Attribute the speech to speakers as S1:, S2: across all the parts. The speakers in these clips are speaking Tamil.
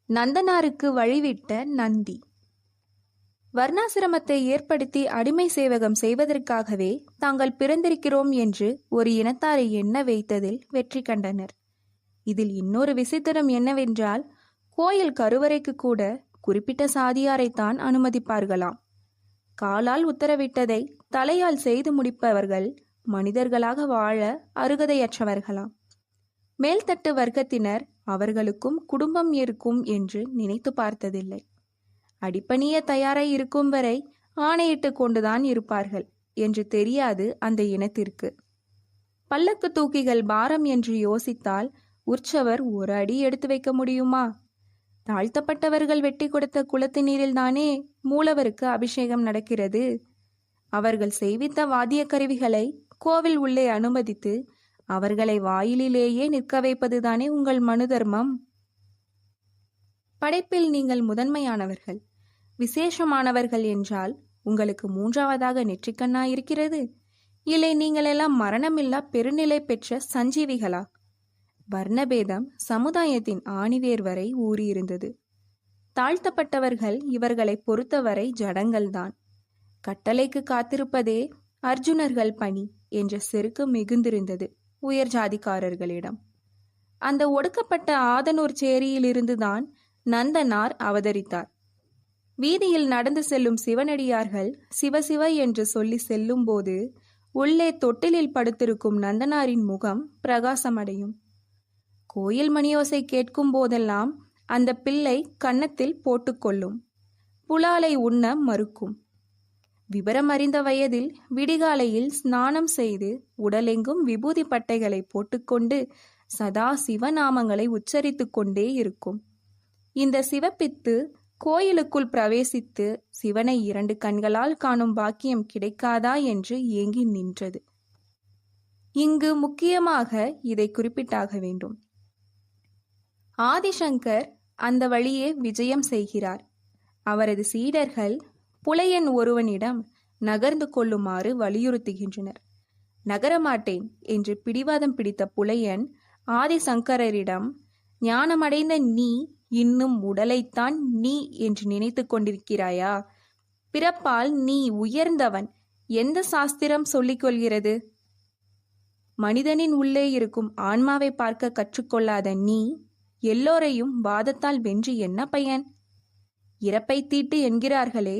S1: நந்தனாருக்கு வழிவிட்ட நந்தி. வர்ணாசிரமத்தை ஏற்படுத்தி அடிமை சேவகம் செய்வதற்காகவே தாங்கள் பிறந்திருக்கிறோம் என்று ஒரு இனத்தாரை எண்ண வைத்ததில் வெற்றி கண்டனர். இதில் இன்னொரு விசித்திரம் என்னவென்றால், கோயில் கருவறைக்கு கூட குறிப்பிட்ட சாதியாரைத்தான் அனுமதிப்பார்களாம். காலால் உத்தரவிட்டதை தலையால் செய்து முடிப்பவர்கள் மனிதர்களாக வாழ அருகதையற்றவர்களாம். மேல்தட்டு வர்க்கத்தினர் அவர்களுக்கும் குடும்பம் இருக்கும் என்று நினைத்து பார்த்ததில்லை. அடிப்பணிய தயாராய் இருக்கும் வரை ஆணையிட்டு கொண்டுதான் இருப்பார்கள் என்று தெரியாது அந்த இனத்திற்கு. பல்லக்கு தூக்கிகள் பாரம் என்று யோசித்தால் உற்சவர் ஒரு அடி எடுத்து வைக்க முடியுமா? தாழ்த்தப்பட்டவர்கள் வெட்டி கொடுத்த குளத்து நீரில்தானே மூலவருக்கு அபிஷேகம் நடக்கிறது. அவர்கள் செய்வித்த வாத்திய கருவிகளை கோவில் உள்ளே அனுமதித்து அவர்களை வாயிலிலேயே நிற்க வைப்பதுதானே உங்கள் மனு தர்மம். படைப்பில் நீங்கள் முதன்மையானவர்கள், விசேஷமானவர்கள் என்றால் உங்களுக்கு மூன்றாவதாக நெற்றிக்கண்ணா இருக்கிறது? இல்லை நீங்களெல்லாம் மரணமில்லா பெருநிலை பெற்ற சஞ்சீவிகளா? வர்ணபேதம் சமுதாயத்தின் ஆணிவேர் வரை ஊறியிருந்தது. தாழ்த்தப்பட்டவர்கள் இவர்களை பொறுத்தவரை ஜடங்கள்தான். கட்டளைக்கு காத்திருப்பதே அர்ஜுனர்கள் பணி என்ற செருக்கு மிகுந்திருந்தது உயர் ஜாதிக்காரர்களிடம். அந்த ஒடுக்கப்பட்ட ஆதனூர் சேரியிலிருந்துதான் நந்தனார் அவதரித்தார். வீதியில் நடந்து செல்லும் சிவனடியார்கள் சிவசிவ என்று சொல்லி செல்லும் போது உள்ளே தொட்டிலில் படுத்திருக்கும் நந்தனாரின் முகம் பிரகாசமடையும். கோயில் மணியோசை கேட்கும் போதெல்லாம் அந்த பிள்ளை கன்னத்தில் போட்டுக்கொள்ளும். புலாலை உண்ண மறுக்கும். விபரம் அறிந்த வயதில் விடிகாலையில் ஸ்நானம் செய்து உடலெங்கும் விபூதி பட்டைகளை போட்டுக்கொண்டு சதா சிவநாமங்களை உச்சரித்து கொண்டே இருக்கும். இந்த சிவப்பித்து கோயிலுக்குள் பிரவேசித்து சிவனை 2 கண்களால் காணும் பாக்கியம் கிடைக்காதா என்று ஏங்கி நின்றது. இங்கு முக்கியமாக இதை குறிப்பிட்டாக வேண்டும். ஆதிசங்கர் அந்த வழியே விஜயம் செய்கிறார். அவரது சீடர்கள் புலையன் ஒருவனிடம் நகர்ந்து கொள்ளுமாறு வலியுறுத்துகின்றனர். நகரமாட்டேன் என்று பிடிவாதம் பிடித்த புலையன் ஆதிசங்கரரிடம், ஞானமடைந்த நீ இன்னும் உடலைத்தான் நீ என்று நினைத்து கொண்டிருக்கிறாயா? பிறப்பால் நீ உயர்ந்தவன், எந்த சாஸ்திரம் சொல்லிக் கொள்கிறது? மனிதனின் உள்ளே இருக்கும் ஆன்மாவை பார்க்க கற்றுக்கொள்ளாத நீ எல்லோரையும் வாதத்தால் வென்று என்ன பயன்? இறப்பை தீட்டு என்கிறார்களே,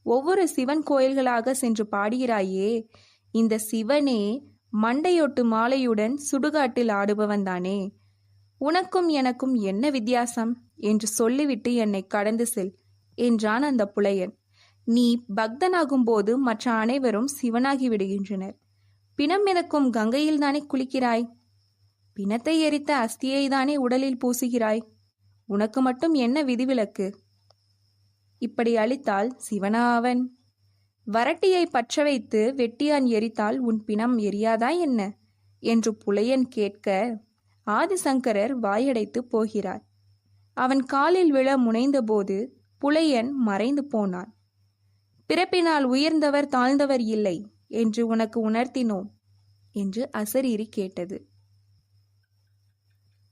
S1: ஒவ்வொரு சிவன் கோயில்களாக சென்று பாடுகிறாயே, இந்த சிவனே மண்டையொட்டு மாலையுடன் சுடுகாட்டில் ஆடுபவன்தானே. உனக்கும் எனக்கும் என்ன வித்தியாசம் என்று சொல்லிவிட்டு என்னை கடந்து செல் என்றான் அந்த புலையன். நீ பக்தனாகும் போது மற்ற அனைவரும் சிவனாகி விடுகின்றனர். பிணம் மிதக்கும் கங்கையில் தானே குளிக்கிறாய். பிணத்தை எரித்த அஸ்தியை தானே உடலில் பூசுகிறாய். உனக்கு மட்டும் என்ன விதிவிலக்கு? இப்படி அழித்தால் சிவனா அவன்? வரட்டியை பற்ற வைத்து வெட்டியான் எரித்தால் உன் பிணம் எரியாதா என்ன என்று புலையன் கேட்க ஆதிசங்கரர் வாயடைத்து போகிறார். அவன் காலில் விழ முனைந்தபோது புலையன் மறைந்து போனான். பிறப்பினால் உயர்ந்தவர் தாழ்ந்தவர் இல்லை என்று உனக்கு உணர்த்தினோம் என்று அசரீரி கேட்டது.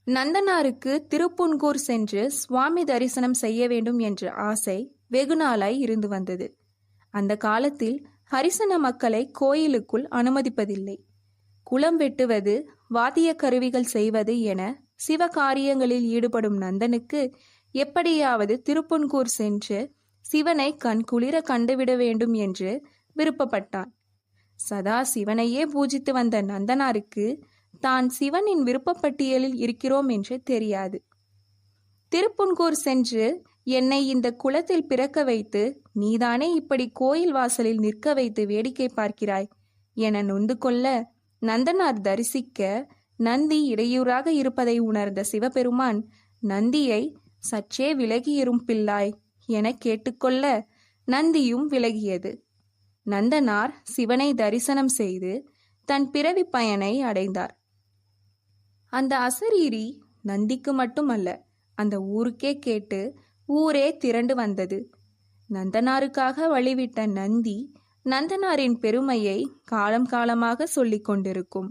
S1: நந்தனாருக்கு திருப்புன்கூர் சென்று சுவாமி தரிசனம் செய்ய வேண்டும் என்ற ஆசை வெகுநாளாய் இருந்து வந்தது. அந்த காலத்தில் ஹரிசன மக்களை கோயிலுக்குள் அனுமதிப்பதில்லை. குளம் வெட்டுவது, வாத்திய கருவிகள் செய்வது என சிவ காரியங்களில் ஈடுபடும் நந்தனுக்கு எப்படியாவது திருப்புன்கூர் சென்று சிவனை கண்குளிர கண்டுவிட வேண்டும் என்று விருப்பப்பட்டான். சதா சிவனையே பூஜித்து வந்த நந்தனாருக்கு தான் சிவனின் விருப்பப்பட்டியலில் இருக்கிறோம் என்று தெரியாது. திருப்புன்கூர் சென்று என்னை இந்த குளத்தில் பிறக்க வைத்து நீதானே இப்படி கோயில் வாசலில் நிற்க வைத்து வேடிக்கை பார்க்கிறாய் என நொந்து கொள்ள நந்தனார் தரிசிக்க நந்தி இடையூறாக இருப்பதை உணர்ந்த சிவபெருமான் நந்தியை சற்றே விலகியிரும் பிள்ளாய் என கேட்டுக்கொள்ள நந்தியும் விலகியது. நந்தனார் சிவனை தரிசனம் செய்து தன் பிறவி பயனை அடைந்தார். அந்த அசரீரி நந்திக்கு மட்டுமல்ல, அந்த ஊருக்கே கேட்டு ஊரே திரண்டு வந்தது. நந்தனாருக்காக வழிவிட்ட நந்தி நந்தனாரின் பெருமையை காலம் காலமாக சொல்லிக் கொண்டிருக்கும்.